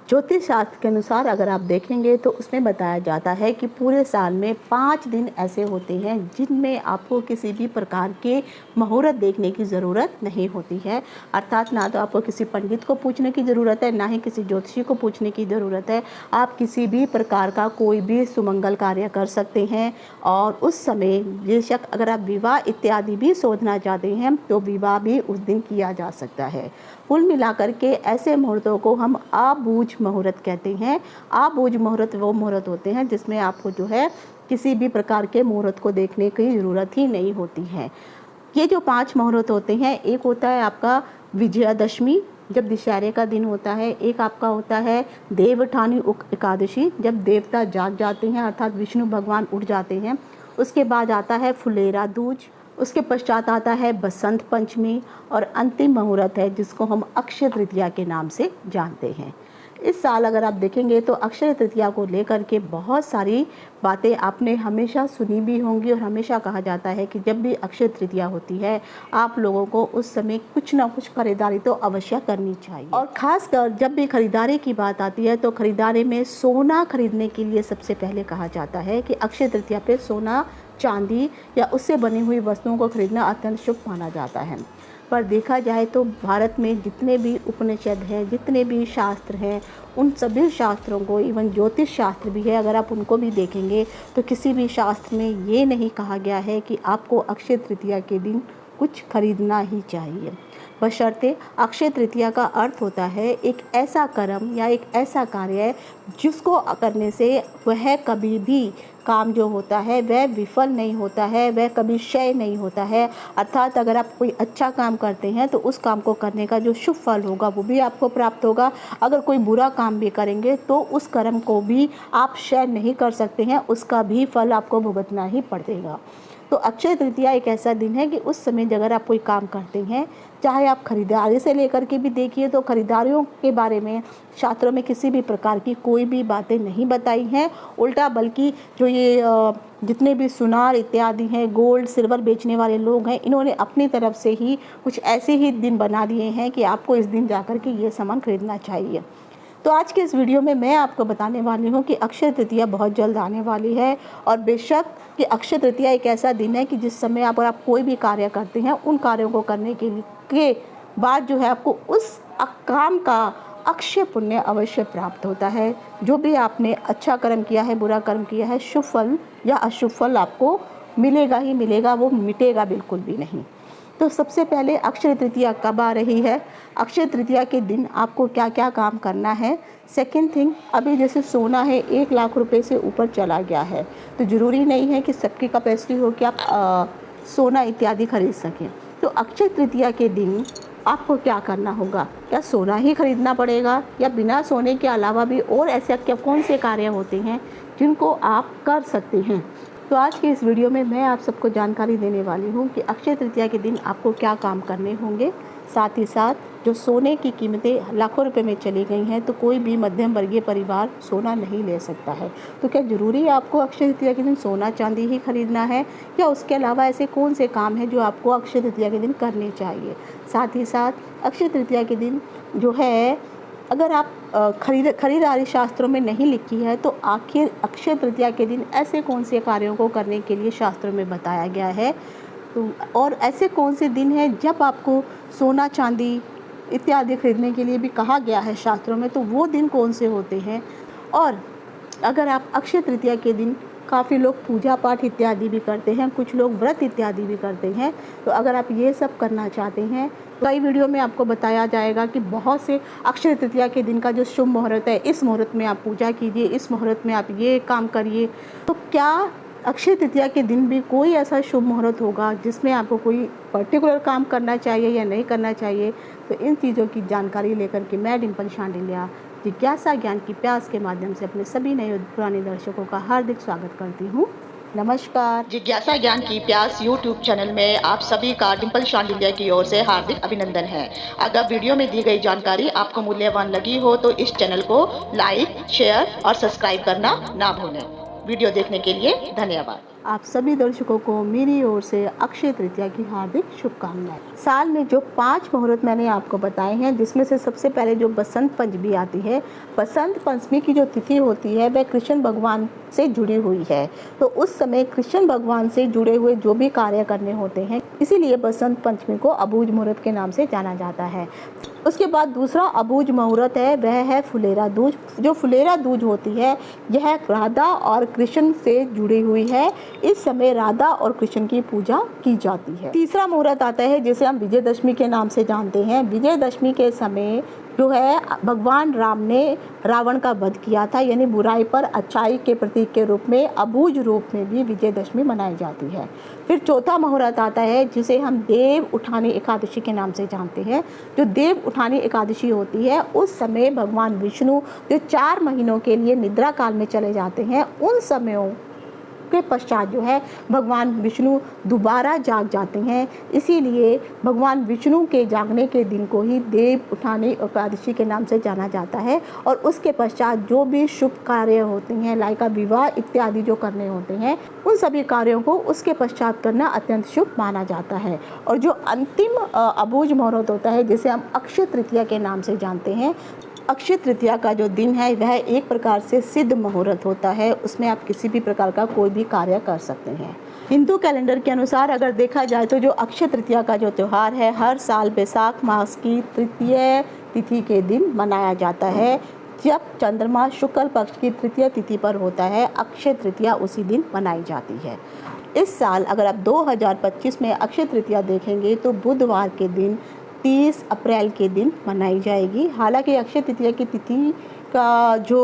ज्योतिष शास्त्र के अनुसार अगर आप देखेंगे तो उसमें बताया जाता है कि पूरे साल में 5 दिन ऐसे होते हैं जिनमें आपको किसी भी प्रकार के मुहूर्त देखने की ज़रूरत नहीं होती है। अर्थात ना तो आपको किसी पंडित को पूछने की ज़रूरत है, ना ही किसी ज्योतिषी को पूछने की ज़रूरत है। आप किसी भी प्रकार का कोई भी सुमंगल कार्य कर सकते हैं और उस समय बेशक अगर आप विवाह इत्यादि भी सोचना चाहते हैं तो विवाह भी उस दिन किया जा सकता है। कुल मिलाकर के ऐसे मुहूर्तों को हम आबूझ मुहूर्त कहते हैं। आबूझ मुहूर्त वो मुहूर्त होते हैं जिसमें आपको जो है किसी भी प्रकार के मुहूर्त को देखने की ज़रूरत ही नहीं होती है। ये जो 5 मुहूर्त होते हैं, एक होता है आपका विजयादशमी जब दशहरे का दिन होता है, एक आपका होता है देवउठानी एकादशी जब देवता जाग जाते हैं अर्थात विष्णु भगवान उठ जाते हैं। उसके बाद आता है फुलेरा दूज, उसके पश्चात आता है बसंत पंचमी और अंतिम मुहूर्त है जिसको हम अक्षय तृतीया के नाम से जानते हैं। इस साल अगर आप देखेंगे तो अक्षय तृतीया को लेकर के बहुत सारी बातें आपने हमेशा सुनी भी होंगी और हमेशा कहा जाता है कि जब भी अक्षय तृतीया होती है आप लोगों को उस समय कुछ ना कुछ खरीदारी तो अवश्य करनी चाहिए। और ख़ासकर जब भी खरीदारी की बात आती है तो खरीदारी में सोना खरीदने के लिए सबसे पहले कहा जाता है कि अक्षय तृतीया पे सोना, चांदी या उससे बनी हुई वस्तुओं को खरीदना अत्यंत शुभ माना जाता है। पर देखा जाए तो भारत में जितने भी उपनिषद हैं, जितने भी शास्त्र हैं, उन सभी शास्त्रों को, इवन ज्योतिष शास्त्र भी है, अगर आप उनको भी देखेंगे तो किसी भी शास्त्र में ये नहीं कहा गया है कि आपको अक्षय तृतीया के दिन कुछ खरीदना ही चाहिए। बशर्ते अक्षय तृतीया का अर्थ होता है एक ऐसा कर्म या एक ऐसा कार्य जिसको करने से वह कभी भी काम जो होता है वह विफल नहीं होता है, वह कभी क्षय नहीं होता है। अर्थात अगर आप कोई अच्छा काम करते हैं तो उस काम को करने का जो शुभ फल होगा वो भी आपको प्राप्त होगा। अगर कोई बुरा काम भी करेंगे तो उस कर्म को भी आप क्षय नहीं कर सकते हैं, उसका भी फल आपको भुगतना ही पड़ेगा। तो अक्षय तृतीया एक ऐसा दिन है कि उस समय अगर आप कोई काम करते हैं, चाहे आप खरीदारी से लेकर के भी देखिए तो खरीदारियों के बारे में शास्त्रों में किसी भी प्रकार की कोई भी बातें नहीं बताई हैं। उल्टा बल्कि जो ये जितने भी सुनार इत्यादि हैं, गोल्ड सिल्वर बेचने वाले लोग हैं, इन्होंने अपनी तरफ से ही कुछ ऐसे ही दिन बना दिए हैं कि आपको इस दिन जाकर के ये सामान खरीदना चाहिए। तो आज के इस वीडियो में मैं आपको बताने वाली हूँ कि अक्षय तृतीया बहुत जल्द आने वाली है और बेशक कि अक्षय तृतीया एक ऐसा दिन है कि जिस समय अगर आप कोई भी कार्य करते हैं उन कार्यों को करने के बाद जो है आपको उस काम का अक्षय पुण्य अवश्य प्राप्त होता है। जो भी आपने अच्छा कर्म किया है, बुरा कर्म किया है, शुभ फल या अशुभ फल आपको मिलेगा ही मिलेगा, वो मिटेगा बिल्कुल भी नहीं। तो सबसे पहले अक्षय तृतीया कब आ रही है, अक्षय तृतीया के दिन आपको क्या क्या काम करना है। सेकंड थिंग, अभी जैसे सोना है 1 लाख रुपए से ऊपर चला गया है तो ज़रूरी नहीं है कि सबकी कैपेसिटी हो कि आप सोना इत्यादि खरीद सकें। तो अक्षय तृतीया के दिन आपको क्या करना होगा, क्या सोना ही खरीदना पड़ेगा या बिना सोने के अलावा भी और ऐसे क्या कौन से कार्य होते हैं जिनको आप कर सकते हैं। तो आज के इस वीडियो में मैं आप सबको जानकारी देने वाली हूँ कि अक्षय तृतीया के दिन आपको क्या काम करने होंगे। साथ ही साथ जो सोने की कीमतें लाखों रुपए में चली गई हैं तो कोई भी मध्यम वर्गीय परिवार सोना नहीं ले सकता है। तो क्या ज़रूरी है आपको अक्षय तृतीया के दिन सोना चांदी ही खरीदना है या उसके अलावा ऐसे कौन से काम हैं जो आपको अक्षय तृतीया के दिन करने चाहिए। साथ ही साथ अक्षय तृतीया के दिन जो है अगर आप खरीदारी शास्त्रों में नहीं लिखी है तो आखिर अक्षय तृतीया के दिन ऐसे कौन से कार्यों को करने के लिए शास्त्रों में बताया गया है। तो और ऐसे कौन से दिन हैं जब आपको सोना चांदी इत्यादि खरीदने के लिए भी कहा गया है शास्त्रों में, तो वो दिन कौन से होते हैं। और अगर आप अक्षय तृतीया के दिन काफ़ी लोग पूजा पाठ इत्यादि भी करते हैं, कुछ लोग व्रत इत्यादि भी करते हैं, तो अगर आप ये सब करना चाहते हैं तो कई वीडियो में आपको बताया जाएगा कि बहुत से अक्षय तृतीया के दिन का जो शुभ मुहूर्त है, इस मुहूर्त में आप पूजा कीजिए, इस मुहूर्त में आप ये काम करिए। तो क्या अक्षय तृतीया के दिन भी कोई ऐसा शुभ मुहूर्त होगा जिसमें आपको कोई पर्टिकुलर काम करना चाहिए या नहीं करना चाहिए। तो इन चीज़ों की जानकारी लेकर के मैं डिम्पल शांडिल्या जिज्ञासा ज्ञान की प्यास के माध्यम से अपने सभी नए और पुराने दर्शकों का हार्दिक स्वागत करती हूँ। नमस्कार। जिज्ञासा ज्ञान की प्यास यूट्यूब चैनल में आप सभी का डिम्पल शांडिल्या की ओर से हार्दिक अभिनंदन है। अगर वीडियो में दी गई जानकारी आपको मूल्यवान लगी हो तो इस चैनल को लाइक, शेयर और सब्सक्राइब करना ना भूलें। वीडियो देखने के लिए धन्यवाद। आप सभी दर्शकों को मेरी ओर से अक्षय तृतीया की हार्दिक शुभकामनाएं। साल में जो 5 मुहूर्त मैंने आपको बताए हैं, जिसमें से सबसे पहले जो बसंत पंचमी आती है, बसंत पंचमी की जो तिथि होती है वह कृष्ण भगवान से जुड़ी हुई है। तो उस समय कृष्ण भगवान से जुड़े हुए जो भी कार्य करने होते हैं, इसीलिए बसंत पंचमी को अबूझ मुहूर्त के नाम से जाना जाता है। उसके बाद दूसरा अबूझ मुहूर्त है, वह है फुलेरा दूज। जो फुलेरा दूज होती है, यह राधा और कृष्ण से जुड़ी हुई है। इस समय राधा और कृष्ण की पूजा की जाती है। तीसरा मुहूर्त आता है जिसे हम विजयदशमी के नाम से जानते हैं। विजयदशमी के समय जो है भगवान राम ने रावण का वध किया था, यानी बुराई पर अच्छाई के प्रतीक के रूप में अबूझ रूप में भी विजयदशमी मनाई जाती है। फिर चौथा मुहूर्त आता है जिसे हम देव उठानी एकादशी के नाम से जानते हैं। जो देव उठानी एकादशी होती है, उस समय भगवान विष्णु जो 4 महीनों के लिए निद्रा काल में चले जाते हैं, उन समयों के पश्चात जो है भगवान विष्णु दोबारा जाग जाते हैं। इसीलिए भगवान विष्णु के जागने के दिन को ही देव उठानी एकादशी के नाम से जाना जाता है। और उसके पश्चात जो भी शुभ कार्य होते हैं, लाइक विवाह इत्यादि जो करने होते हैं, उन सभी कार्यों को उसके पश्चात करना अत्यंत शुभ माना जाता है। और जो अंतिम अबूझ मुहूर्त होता है, जिसे हम अक्षय तृतीया के नाम से जानते हैं, अक्षय तृतीया का जो दिन है वह एक प्रकार से सिद्ध मुहूर्त होता है। उसमें आप किसी भी प्रकार का कोई भी कार्य कर सकते हैं। हिंदू कैलेंडर के अनुसार अगर देखा जाए तो जो अक्षय तृतीया का जो त्यौहार है, हर साल बैसाख मास की तृतीय तिथि के दिन मनाया जाता है। जब चंद्रमा शुक्ल पक्ष की तृतीय तिथि पर होता है, अक्षय तृतीया उसी दिन मनाई जाती है। इस साल अगर आप 2025 में अक्षय तृतीया देखेंगे तो बुधवार के दिन 30 अप्रैल के दिन मनाई जाएगी। हालांकि अक्षय तृतीया की तिथि का जो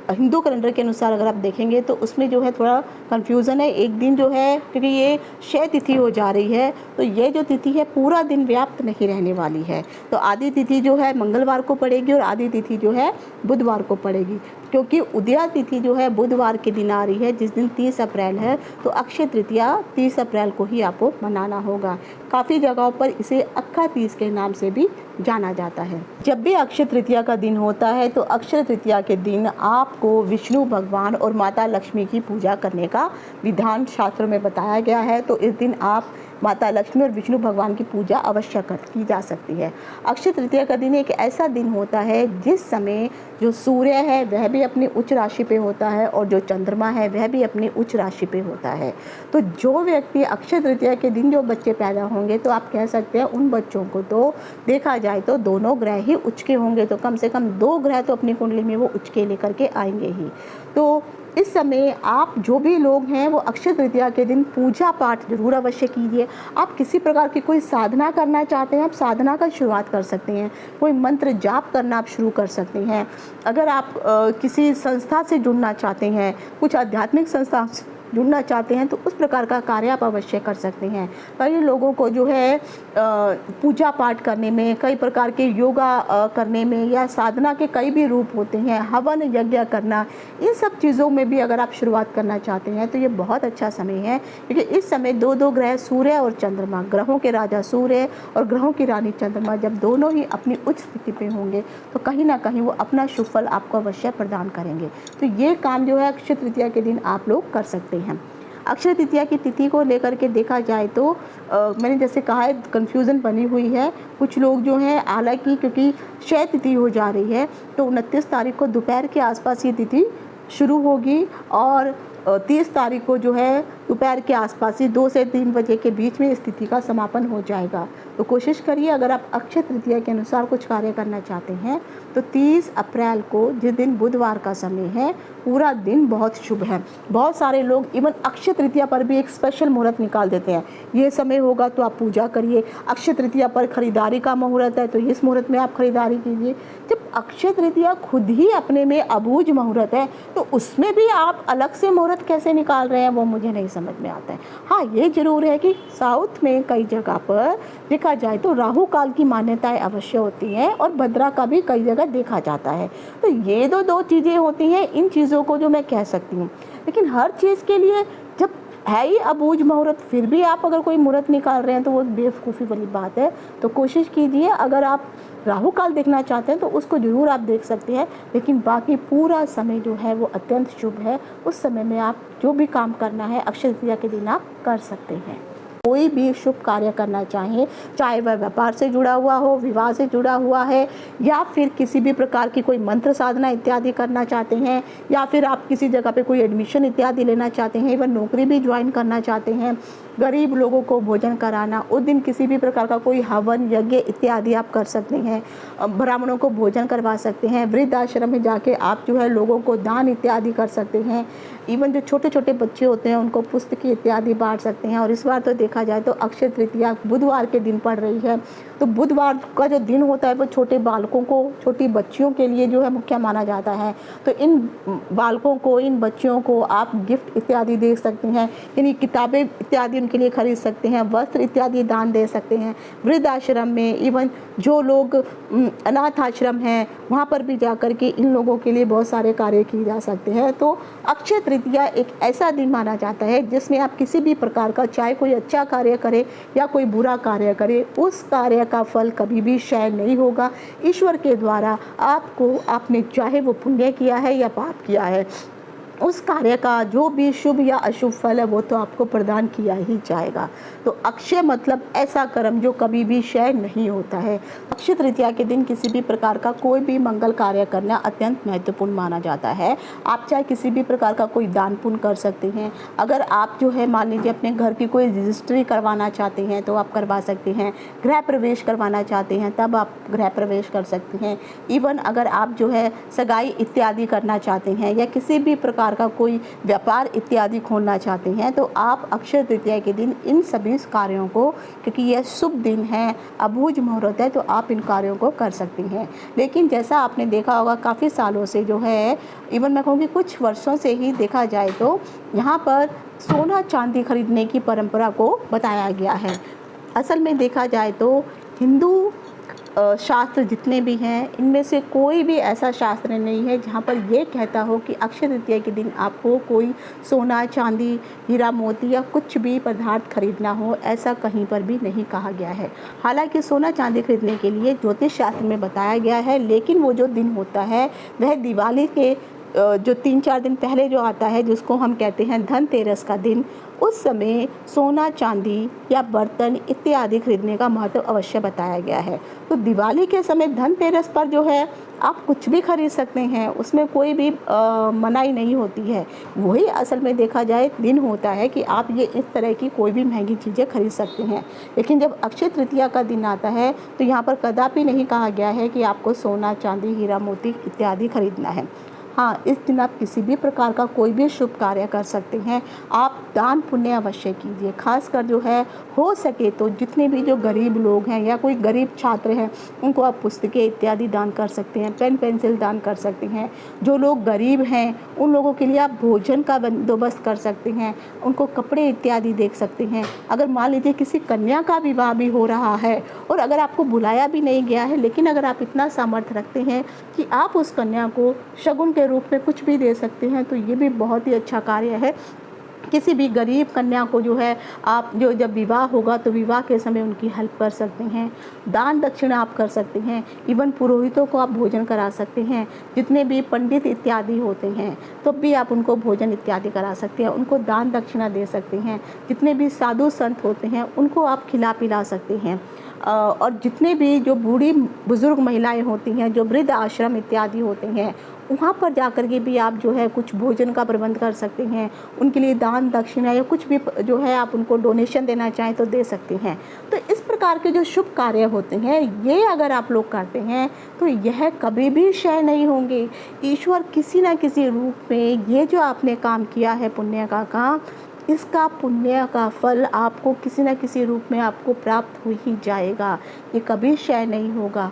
हिंदू कैलेंडर के अनुसार अगर आप देखेंगे तो उसमें जो है थोड़ा कन्फ्यूज़न है। एक दिन जो है, क्योंकि ये क्षय तिथि हो जा रही है, तो ये जो तिथि है पूरा दिन व्याप्त नहीं रहने वाली है। तो आधी तिथि जो है मंगलवार को पड़ेगी और आधी तिथि जो है बुधवार को पड़ेगी। क्योंकि उदया तिथि जो है बुधवार के दिन आ रही है, जिस दिन 30 अप्रैल है, तो अक्षय तृतीया 30 अप्रैल को ही आपको मनाना होगा। काफ़ी जगहों पर इसे अक्खा तीज के नाम से भी जाना जाता है। जब भी अक्षय तृतीया का दिन होता है तो अक्षय तृतीया के दिन आपको विष्णु भगवान और माता लक्ष्मी की पूजा करने का विधान शास्त्रों में बताया गया है। तो इस दिन आप माता लक्ष्मी और विष्णु भगवान की पूजा अवश्य की जा सकती है। अक्षय तृतीया का दिन एक ऐसा दिन होता है जिस समय जो सूर्य है वह भी अपनी उच्च राशि पे होता है और जो चंद्रमा है वह भी अपनी उच्च राशि पे होता है। तो जो व्यक्ति अक्षय तृतीया के दिन जो बच्चे पैदा होंगे, तो आप कह सकते हैं उन बच्चों को तो देखा जाए तो दोनों ग्रह ही उच्च के होंगे। तो कम से कम 2 ग्रह तो अपनी कुंडली में वो उच्च के लेकर के आएंगे ही। तो इस समय आप जो भी लोग हैं वो अक्षय तृतीया के दिन पूजा पाठ जरूर अवश्य कीजिए। आप किसी प्रकार की कोई साधना करना चाहते हैं, आप साधना का शुरुआत कर सकते हैं। कोई मंत्र जाप करना आप शुरू कर सकते हैं। अगर आप किसी संस्था से जुड़ना चाहते हैं, कुछ आध्यात्मिक संस्था जुड़ना चाहते हैं, तो उस प्रकार का कार्य आप अवश्य कर सकते हैं। कई लोगों को जो है पूजा पाठ करने में, कई प्रकार के योगा करने में, या साधना के कई भी रूप होते हैं, हवन यज्ञ करना, इन सब चीज़ों में भी अगर आप शुरुआत करना चाहते हैं तो ये बहुत अच्छा समय है। क्योंकि इस समय 2 ग्रह सूर्य और चंद्रमा, ग्रहों के राजा सूर्य और ग्रहों की रानी चंद्रमा, जब दोनों ही अपनी उच्च स्थिति पे होंगे तो कहीं ना कहीं वो अपना शुभ फल आपको अवश्य प्रदान करेंगे। तो ये काम जो है अक्षय तृतीया के दिन आप लोग कर सकते हैं। अक्षय तृतीया की तिथि को लेकर के देखा जाए तो मैंने जैसे कहा है, कन्फ्यूज़न बनी हुई है। कुछ लोग जो हैं, हालांकि क्योंकि क्षय तिथि हो जा रही है तो 29 तारीख को दोपहर के आसपास ये तिथि शुरू होगी और 30 तारीख को जो है दोपहर के आसपास ही 2 से 3 बजे के बीच में इस तिथि का समापन हो जाएगा। तो कोशिश करिए, अगर आप अक्षय तृतीया के अनुसार कुछ कार्य करना चाहते हैं तो 30 अप्रैल को, जिस दिन बुधवार का समय है, पूरा दिन बहुत शुभ है। बहुत सारे लोग इवन अक्षय तृतीया पर भी एक स्पेशल मुहूर्त निकाल देते हैं। ये समय होगा तो आप पूजा करिए। अक्षय तृतीया पर खरीदारी का मुहूर्त है तो इस मुहूर्त में आप खरीदारी कीजिए। जब अक्षय तृतीया खुद ही अपने में अबूझ मुहूर्त है तो उसमें भी आप अलग से मुहूर्त कैसे निकाल रहे हैं, वो मुझे नहीं समझ में आता है। हाँ, ये जरूर है कि साउथ में कई जगह पर देखा जाए तो राहु काल की मान्यताएं अवश्य होती हैं और भद्रा का भी कई जगह देखा जाता है। तो ये दो चीज़ें होती हैं, इन चीज़ों को जो मैं कह सकती हूँ। लेकिन हर चीज़ के लिए जब है ही अबूझ मुहूर्त, फिर भी आप अगर कोई मुहूर्त निकाल रहे हैं तो वो बेवकूफ़ी वाली बात है। तो कोशिश कीजिए, अगर आप राहु काल देखना चाहते हैं तो उसको ज़रूर आप देख सकते हैं, लेकिन बाकी पूरा समय जो है वो अत्यंत शुभ है। उस समय में आप जो भी काम करना है अक्षय तृतीया के दिन आप कर सकते हैं। कोई भी शुभ कार्य करना चाहें, चाहे वह व्यापार से जुड़ा हुआ हो, विवाह से जुड़ा हुआ है, या फिर किसी भी प्रकार की कोई मंत्र साधना इत्यादि करना चाहते हैं, या फिर आप किसी जगह पे कोई एडमिशन इत्यादि लेना चाहते हैं, इवन नौकरी भी ज्वाइन करना चाहते हैं, गरीब लोगों को भोजन कराना, उस दिन किसी भी प्रकार का कोई हवन यज्ञ इत्यादि आप कर सकते हैं, ब्राह्मणों को भोजन करवा सकते हैं, वृद्धाश्रम में जाके आप जो है लोगों को दान इत्यादि कर सकते हैं, इवन जो छोटे छोटे बच्चे होते हैं उनको पुस्तकें इत्यादि बांट सकते हैं। और इस बार तो देखा जाए तो अक्षय तृतीया बुधवार के दिन पड़ रही है, तो बुधवार का जो दिन होता है वो छोटे बालकों को, छोटी बच्चियों के लिए जो है मुख्य माना जाता है। तो इन बालकों को, इन बच्चियों को आप गिफ्ट इत्यादि दे सकते हैं, यानी किताबें इत्यादि उनके लिए खरीद सकते हैं, वस्त्र इत्यादि दान दे सकते हैं। वृद्धाश्रम में, इवन जो लोग अनाथ आश्रम हैं वहाँ पर भी जा कर के इन लोगों के लिए बहुत सारे कार्य किए जा सकते हैं। तो अक्षय तृतीया एक ऐसा दिन माना जाता है जिसमें आप किसी भी प्रकार का, चाहे कोई अच्छा कार्य करे या कोई बुरा कार्य करे, उस कार्य का फल कभी भी क्षय नहीं होगा। ईश्वर के द्वारा आपको, आपने चाहे वो पुण्य किया है या पाप किया है, उस कार्य का जो भी शुभ या अशुभ फल है वो तो आपको प्रदान किया ही जाएगा। तो अक्षय मतलब ऐसा कर्म जो कभी भी क्षय नहीं होता है। अक्षय तृतीया के दिन किसी भी प्रकार का कोई भी मंगल कार्य करना अत्यंत महत्वपूर्ण माना जाता है। आप चाहे किसी भी प्रकार का कोई दान पुण्य कर सकते हैं। अगर आप जो है मान लीजिए अपने घर की कोई रजिस्ट्री करवाना चाहते हैं तो आप करवा सकते हैं, गृह प्रवेश करवाना चाहते हैं तब आप गृह प्रवेश कर सकते हैं। इवन अगर आप जो है सगाई इत्यादि करना चाहते हैं या किसी भी प्रकार का कोई व्यापार इत्यादि खोलना चाहते हैं तो आप अक्षय तृतीया के दिन इन सभी कार्यों को, क्योंकि यह शुभ दिन है, अबूझ मुहूर्त है, तो आप इन कार्यों को कर सकते हैं। लेकिन जैसा आपने देखा होगा काफ़ी सालों से जो है, इवन मैं कहूँगी कुछ वर्षों से ही देखा जाए तो यहाँ पर सोना चांदी खरीदने की परंपरा को बताया गया है। असल में देखा जाए तो हिंदू शास्त्र जितने भी हैं इनमें से कोई भी ऐसा शास्त्र नहीं है जहाँ पर यह कहता हो कि अक्षय तृतीया के दिन आपको कोई सोना चांदी हीरा मोती या कुछ भी पदार्थ खरीदना हो, ऐसा कहीं पर भी नहीं कहा गया है। हालांकि सोना चांदी खरीदने के लिए ज्योतिष शास्त्र में बताया गया है, लेकिन वो जो दिन होता है वह दिवाली के जो 3-4 दिन पहले जो आता है, जिसको हम कहते हैं धनतेरस का दिन, उस समय सोना चांदी या बर्तन इत्यादि खरीदने का महत्व अवश्य बताया गया है। तो दिवाली के समय धनतेरस पर जो है आप कुछ भी खरीद सकते हैं, उसमें कोई भी मनाही नहीं होती है। वही असल में देखा जाए दिन होता है कि आप ये इस तरह की कोई भी महंगी चीज़ें खरीद सकते हैं। लेकिन जब अक्षय तृतीया का दिन आता है तो यहाँ पर कदापि नहीं कहा गया है कि आपको सोना चांदी हीरा मोती इत्यादि खरीदना है। हाँ, इस दिन आप किसी भी प्रकार का कोई भी शुभ कार्य कर सकते हैं। आप दान पुण्य अवश्य कीजिए, खासकर जो है हो सके तो जितने भी जो गरीब लोग हैं या कोई गरीब छात्र हैं उनको आप पुस्तकें इत्यादि दान कर सकते हैं, पेन पेंसिल दान कर सकते हैं। जो लोग गरीब हैं उन लोगों के लिए आप भोजन का बंदोबस्त कर सकते हैं, उनको कपड़े इत्यादि देख सकते हैं। अगर मान लीजिए किसी कन्या का विवाह भी हो रहा है और अगर आपको बुलाया भी नहीं गया है, लेकिन अगर आप इतना सामर्थ्य रखते हैं कि आप उस कन्या को शगुन के रूप में कुछ भी दे सकते हैं, तो ये भी बहुत ही अच्छा कार्य है। किसी भी गरीब कन्या को जो है आप जो जब विवाह होगा तो विवाह के समय उनकी हेल्प कर सकते हैं, दान दक्षिणा आप कर सकते हैं। इवन पुरोहितों को आप भोजन करा सकते हैं, जितने भी पंडित इत्यादि होते हैं तो भी आप उनको भोजन इत्यादि करा सकते हैं, उनको दान दक्षिणा दे सकते हैं। जितने भी साधु संत होते हैं उनको आप खिला पिला सकते हैं। और जितने भी जो बूढ़ी बुज़ुर्ग महिलाएं होती हैं, जो वृद्ध आश्रम इत्यादि होते हैं, वहाँ पर जाकर के भी आप जो है कुछ भोजन का प्रबंध कर सकते हैं। उनके लिए दान दक्षिणा या कुछ भी जो है आप उनको डोनेशन देना चाहें तो दे सकते हैं। तो इस प्रकार के जो शुभ कार्य होते हैं ये अगर आप लोग करते हैं तो यह कभी भी क्षय नहीं होंगे। ईश्वर किसी न किसी रूप में ये जो आपने काम किया है पुण्य का काम, इसका पुण्य का फल आपको किसी न किसी रूप में आपको प्राप्त हो ही जाएगा, ये कभी क्षय नहीं होगा।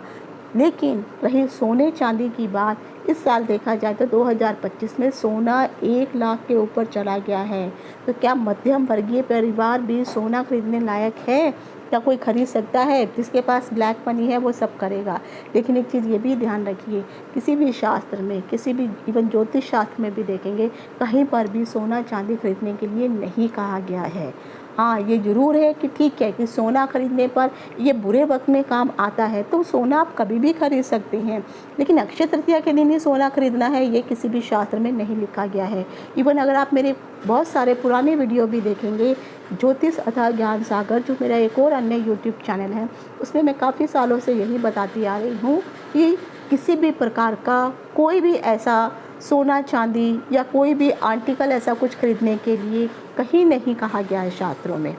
लेकिन रही सोने चांदी की बात, इस साल देखा जाए तो 2025 में सोना 1 लाख के ऊपर चला गया है। तो क्या मध्यम वर्गीय परिवार भी सोना खरीदने लायक है? क्या कोई खरीद सकता है? जिसके पास ब्लैक मनी है वो सब करेगा। लेकिन एक चीज़ ये भी ध्यान रखिए, किसी भी शास्त्र में, किसी भी इवन ज्योतिष शास्त्र में भी देखेंगे कहीं पर भी सोना चांदी खरीदने के लिए नहीं कहा गया है। हाँ, ये ज़रूर है कि ठीक है कि सोना खरीदने पर ये बुरे वक्त में काम आता है, तो सोना आप कभी भी खरीद सकते हैं, लेकिन अक्षय तृतीया के दिन ही सोना खरीदना है, ये किसी भी शास्त्र में नहीं लिखा गया है। इवन अगर आप मेरे बहुत सारे पुराने वीडियो भी देखेंगे, ज्योतिष अथवा ज्ञान सागर जो मेरा एक और अन्य यूट्यूब चैनल है, उसमें मैं काफ़ी सालों से यही बताती आ रही हूँ कि किसी भी प्रकार का कोई भी ऐसा सोना चांदी या कोई भी आर्टिकल ऐसा कुछ खरीदने के लिए कहीं नहीं कहा गया है शास्त्रों में।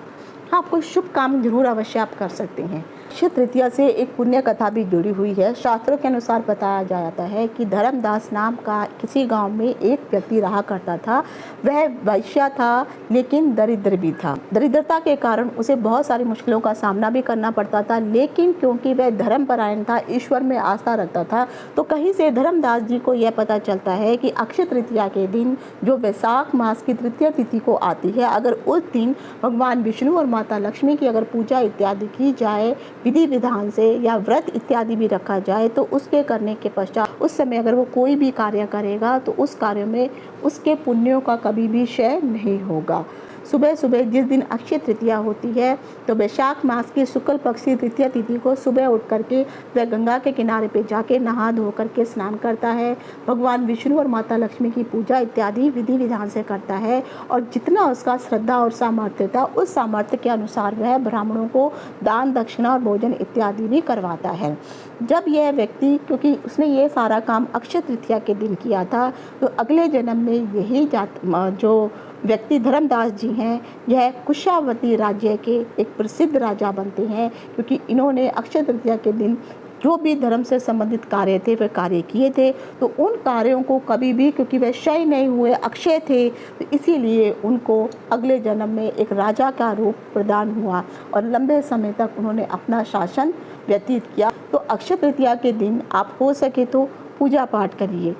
हाँ, कोई शुभ काम जरूर अवश्य आप कर सकते हैं। अक्षय तृतीया से एक पुण्य कथा भी जुड़ी हुई है। शास्त्रों के अनुसार बताया जाता है कि धर्मदास नाम का किसी गांव में एक व्यक्ति रहा करता था। वह वैश्य था लेकिन दरिद्र भी था। दरिद्रता के कारण उसे बहुत सारी मुश्किलों का सामना भी करना पड़ता था, लेकिन क्योंकि वह धर्मपरायण था, ईश्वर में आस्था रखता था, तो कहीं से धर्मदास जी को यह पता चलता है कि अक्षय तृतीया के दिन जो वैशाख मास की तृतीय तिथि को आती है, अगर उस दिन भगवान विष्णु और माता लक्ष्मी की अगर पूजा इत्यादि की जाए, विधि विधान से या व्रत इत्यादि भी रखा जाए, तो उसके करने के पश्चात उस समय अगर वो कोई भी कार्य करेगा तो उस कार्य में उसके पुण्यों का कभी भी क्षय नहीं होगा। सुबह सुबह जिस दिन अक्षय तृतीया होती है, तो वैशाख मास की शुक्ल पक्ष की तृतीय तिथि को सुबह उठ करके वह गंगा के किनारे पे जाके नहा धो करके स्नान करता है, भगवान विष्णु और माता लक्ष्मी की पूजा इत्यादि विधि विधान से करता है, और जितना उसका श्रद्धा और सामर्थ्य था उस सामर्थ्य के अनुसार वह ब्राह्मणों को दान दक्षिणा और भोजन इत्यादि भी करवाता है। जब यह व्यक्ति, क्योंकि उसने ये सारा काम अक्षय तृतीया के दिन किया था, तो अगले जन्म में यही जो व्यक्ति धर्मदास जी हैं, यह कुशावती राज्य के एक प्रसिद्ध राजा बनते हैं, क्योंकि इन्होंने अक्षय तृतीया के दिन जो भी धर्म से संबंधित कार्य थे वह कार्य किए थे। तो उन कार्यों को कभी भी, क्योंकि वह क्षय नहीं हुए, अक्षय थे, तो इसीलिए उनको अगले जन्म में एक राजा का रूप प्रदान हुआ और लंबे समय तक उन्होंने अपना शासन व्यतीत किया। तो अक्षय तृतीया के दिन आप हो सके तो पूजा पाठ करिए।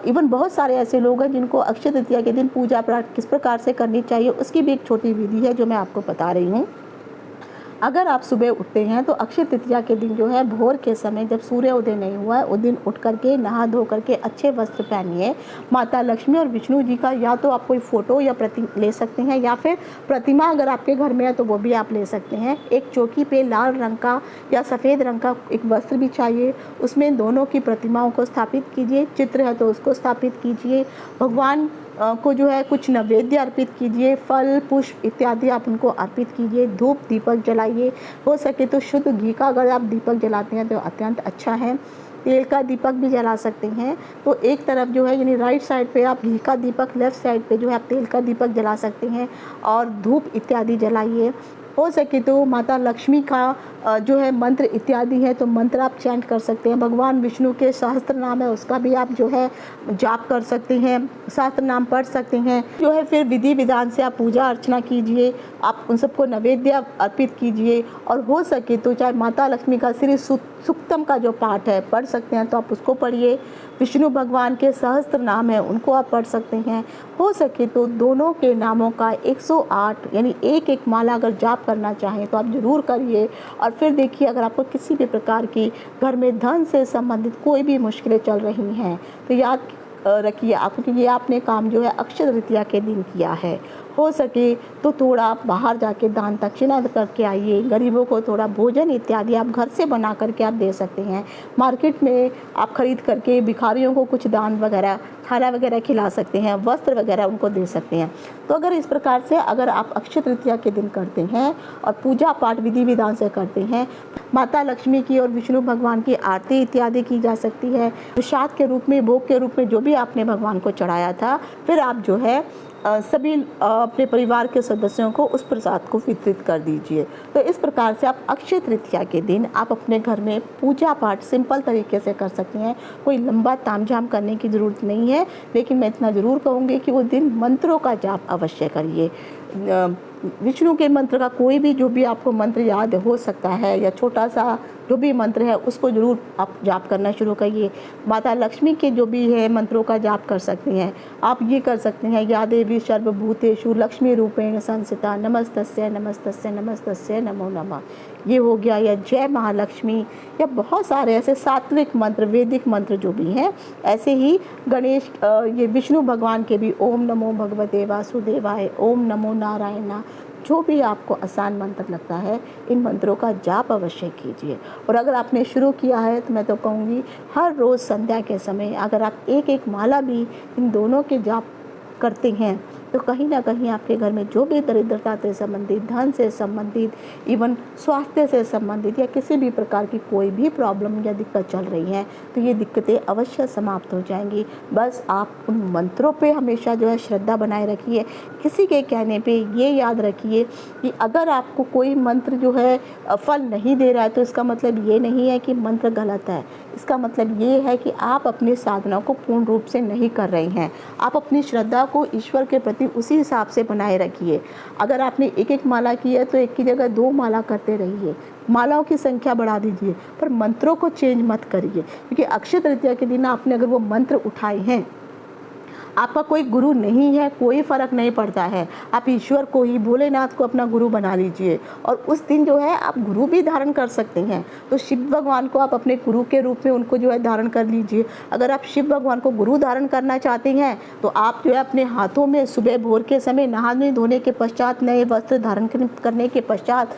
इवन बहुत सारे ऐसे लोग हैं जिनको अक्षय तृतीया के दिन पूजा पाठ किस प्रकार से करनी चाहिए, उसकी भी एक छोटी विधि है जो मैं आपको बता रही हूँ। अगर आप सुबह उठते हैं तो अक्षय तृतीया के दिन जो है भोर के समय, जब सूर्य उदय नहीं हुआ है, उस दिन उठ करके नहा धो करके अच्छे वस्त्र पहनिए। माता लक्ष्मी और विष्णु जी का या तो आप कोई फ़ोटो या प्रतिमा ले सकते हैं, या फिर प्रतिमा अगर आपके घर में है तो वो भी आप ले सकते हैं। एक चौकी पे लाल रंग का या सफ़ेद रंग का एक वस्त्र भी चाहिए, उसमें दोनों की प्रतिमाओं को स्थापित कीजिए। चित्र है तो उसको स्थापित कीजिए। भगवान को जो है कुछ नैवेद्य अर्पित कीजिए, फल पुष्प इत्यादि आप उनको अर्पित कीजिए। धूप दीपक जलाइए, हो सके तो शुद्ध घी का अगर आप दीपक जलाते हैं तो अत्यंत अच्छा है। तेल का दीपक भी जला सकते हैं। तो एक तरफ जो है यानी राइट साइड पे आप घी का दीपक, लेफ़्ट साइड पे जो है आप तेल का दीपक जला सकते हैं, और धूप इत्यादि जलाइए। हो सके तो माता लक्ष्मी का जो है मंत्र इत्यादि है तो मंत्र आप चैंट कर सकते हैं। भगवान विष्णु के सहस्त्र नाम है उसका भी आप जो है जाप कर सकते हैं, सहस्त्र नाम पढ़ सकते हैं। जो है फिर विधि विधान से आप पूजा अर्चना कीजिए, आप उन सबको नैवेद्य अर्पित कीजिए। और हो सके तो चाहे माता लक्ष्मी का श्री सूक्तम का जो पाठ है पढ़ सकते हैं तो आप उसको पढ़िए। विष्णु भगवान के सहस्त्र नाम है उनको आप पढ़ सकते हैं। हो सके तो दोनों के नामों का 108 यानी एक एक माला अगर जाप करना चाहें तो आप ज़रूर करिए। और फिर देखिए, अगर आपको किसी भी प्रकार की घर में धन से संबंधित कोई भी मुश्किलें चल रही हैं तो याद रखिए आपको कि ये आपने काम जो है अक्षय तृतीया के दिन किया है। हो सके तो थोड़ा बाहर जाके दान दक्षिणा करके आइए। गरीबों को थोड़ा भोजन इत्यादि आप घर से बना करके आप दे सकते हैं। मार्केट में आप खरीद करके भिखारियों को कुछ दान वगैरह, खाना वगैरह खिला सकते हैं, वस्त्र वगैरह उनको दे सकते हैं। तो अगर इस प्रकार से अगर आप अक्षय तृतीया के दिन करते हैं और पूजा पाठ विधि विधान से करते हैं, माता लक्ष्मी की और विष्णु भगवान की आरती इत्यादि की जा सकती है। प्रसाद के रूप में, भोग के रूप में जो भी आपने भगवान को चढ़ाया था, फिर आप जो है सभी अपने परिवार के सदस्यों को उस प्रसाद को वितरित कर दीजिए। तो इस प्रकार से आप अक्षय तृतीया के दिन आप अपने घर में पूजा पाठ सिंपल तरीके से कर सकते हैं। कोई लंबा तामझाम करने की ज़रूरत नहीं है, लेकिन मैं इतना ज़रूर कहूँगी कि वो दिन मंत्रों का जाप अवश्य करिए। विष्णु के मंत्र का कोई भी जो भी आपको मंत्र याद हो सकता है, या छोटा सा जो भी मंत्र है उसको ज़रूर आप जाप करना शुरू करिए। माता लक्ष्मी के जो भी है मंत्रों का जाप कर सकते हैं। आप ये कर सकते हैं, या देवी सर्वभूतेषु लक्ष्मी रूपेण संस्थिता नमस्तस्यै नमस्तस्यै नमस्तस्यै नमो नमः, ये हो गया। या जय महालक्ष्मी, या बहुत सारे ऐसे सात्विक मंत्र, वैदिक मंत्र जो भी हैं। ऐसे ही गणेश, ये विष्णु भगवान के भी ओम नमो भगवते वासुदेवाय, ओम नमो नारायण, जो भी आपको आसान मंत्र लगता है, इन मंत्रों का जाप अवश्य कीजिए। और अगर आपने शुरू किया है तो मैं तो कहूँगी हर रोज़ संध्या के समय अगर आप एक एक माला भी इन दोनों के जाप करते हैं तो कहीं ना कहीं आपके घर में जो भी दरिद्रता से संबंधित, धन से संबंधित, इवन स्वास्थ्य से संबंधित या किसी भी प्रकार की कोई भी प्रॉब्लम या दिक्कत चल रही है तो ये दिक्कतें अवश्य समाप्त हो जाएंगी। बस आप उन मंत्रों पे हमेशा जो है श्रद्धा बनाए रखिए। किसी के कहने पे ये याद रखिए कि अगर आपको कोई मंत्र जो है फल नहीं दे रहा है तो इसका मतलब ये नहीं है कि मंत्र गलत है। इसका मतलब ये है कि आप अपनी साधना को पूर्ण रूप से नहीं कर रहे हैं। आप अपनी श्रद्धा को ईश्वर के प्रति उसी हिसाब से बनाए रखिए। अगर आपने एक एक माला की है तो एक की जगह 2 माला करते रहिए, मालाओं की संख्या बढ़ा दीजिए, पर मंत्रों को चेंज मत करिए। क्योंकि अक्षय तृतीया के दिन आपने अगर वो मंत्र उठाए हैं, आपका कोई गुरु नहीं है, कोई फ़र्क नहीं पड़ता है, आप ईश्वर को ही, भोलेनाथ को अपना गुरु बना लीजिए। और उस दिन जो है आप गुरु भी धारण कर सकते हैं। तो शिव भगवान को आप अपने गुरु के रूप में उनको जो है धारण कर लीजिए। अगर आप शिव भगवान को गुरु धारण करना चाहते हैं तो आप जो है अपने हाथों में सुबह भोर के समय नहाने धोने के पश्चात, नए वस्त्र धारण करने के पश्चात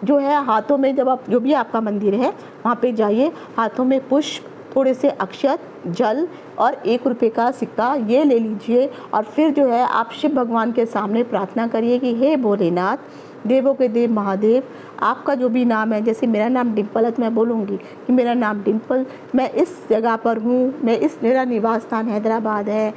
जो है हाथों में, जब आप जो भी आपका मंदिर है वहाँ पे जाइए, हाथों में पुष्प, थोड़े से अक्षत, जल और 1 रुपये का सिक्का ये ले लीजिए। और फिर जो है आप शिव भगवान के सामने प्रार्थना करिए कि हे भोलेनाथ, देवों के देव महादेव, आपका जो भी नाम है, जैसे मेरा नाम डिम्पल है तो मैं बोलूँगी कि मेरा नाम डिम्पल, मैं इस जगह पर हूँ, मेरा निवास स्थान हैदराबाद है।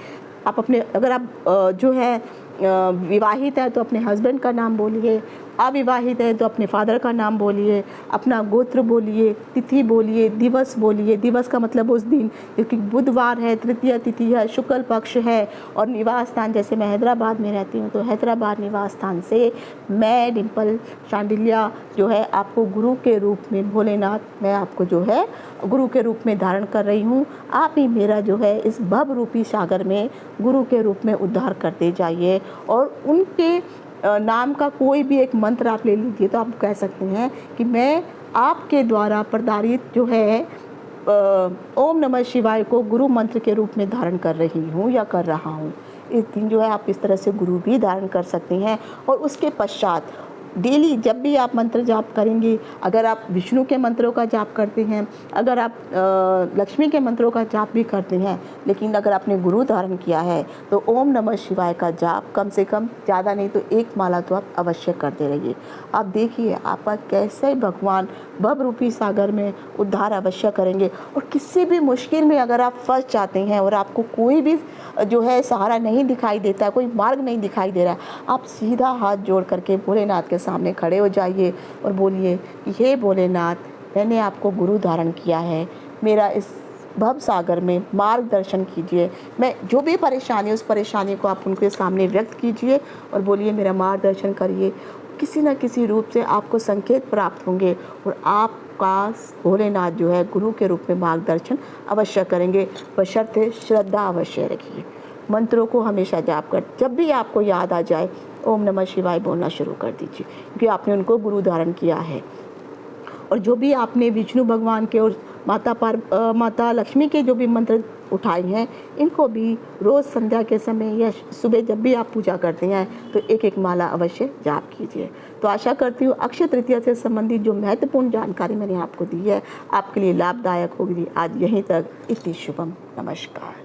आप अपने, अगर आप जो है विवाहित है तो अपने हस्बैंड का नाम बोलिए, अविवाहित है तो अपने फादर का नाम बोलिए, अपना गोत्र बोलिए, तिथि बोलिए, दिवस बोलिए। दिवस का मतलब उस दिन, क्योंकि बुधवार है, तृतीया तिथि है, शुक्ल पक्ष है। और निवास स्थान, जैसे मैं हैदराबाद में रहती हूँ तो हैदराबाद निवास स्थान से मैं डिम्पल शांडिल्या जो है आपको गुरु के रूप में, भोलेनाथ, मैं आपको जो है गुरु के रूप में धारण कर रही हूँ। आप ही मेरा जो है इस भव रूपी सागर में गुरु के रूप में उद्धार करते जाइए। और उनके नाम का कोई भी एक मंत्र आप ले लीजिए। तो आप कह सकते हैं कि मैं आपके द्वारा प्रदारित जो है ओम नमः शिवाय को गुरु मंत्र के रूप में धारण कर रही हूँ या कर रहा हूँ। इस दिन जो है आप इस तरह से गुरु भी धारण कर सकते हैं। और उसके पश्चात डेली जब भी आप मंत्र जाप करेंगे, अगर आप विष्णु के मंत्रों का जाप करते हैं, अगर आप लक्ष्मी के मंत्रों का जाप भी करते हैं, लेकिन अगर आपने गुरु धारण किया है तो ओम नमः शिवाय का जाप कम से कम, ज़्यादा नहीं तो 1 माला तो आप अवश्य करते रहिए। आप देखिए आपका कैसे भगवान भव रूपी सागर में उद्धार अवश्य करेंगे। और किसी भी मुश्किल में अगर आप फंस जाते हैं और आपको कोई भी जो है सहारा नहीं दिखाई देता, कोई मार्ग नहीं दिखाई दे रहा, आप सीधा हाथ जोड़ करके भोलेनाथ के सामने खड़े हो जाइए और बोलिए कि हे भोलेनाथ, मैंने आपको गुरु धारण किया है, मेरा इस भव सागर में मार्गदर्शन कीजिए। मैं जो भी परेशानी, उस परेशानी को आप उनके सामने व्यक्त कीजिए और बोलिए मेरा मार्गदर्शन करिए। किसी न किसी रूप से आपको संकेत प्राप्त होंगे और आपका भोलेनाथ जो है गुरु के रूप में मार्गदर्शन अवश्य करेंगे। बशर्ते श्रद्धा अवश्य रखिए। मंत्रों को हमेशा जाप कर, जब भी आपको याद आ जाए ओम नमः शिवाय बोलना शुरू कर दीजिए, क्योंकि आपने उनको गुरु धारण किया है। और जो भी आपने विष्णु भगवान के और माता लक्ष्मी के जो भी मंत्र उठाए हैं, इनको भी रोज़ संध्या के समय या सुबह जब भी आप पूजा करते हैं तो 1-1 माला अवश्य जाप कीजिए। तो आशा करती हूँ अक्षय तृतीया से संबंधित जो महत्वपूर्ण जानकारी मैंने आपको दी है आपके लिए लाभदायक होगी। आज यहीं तक, इति शुभम, नमस्कार।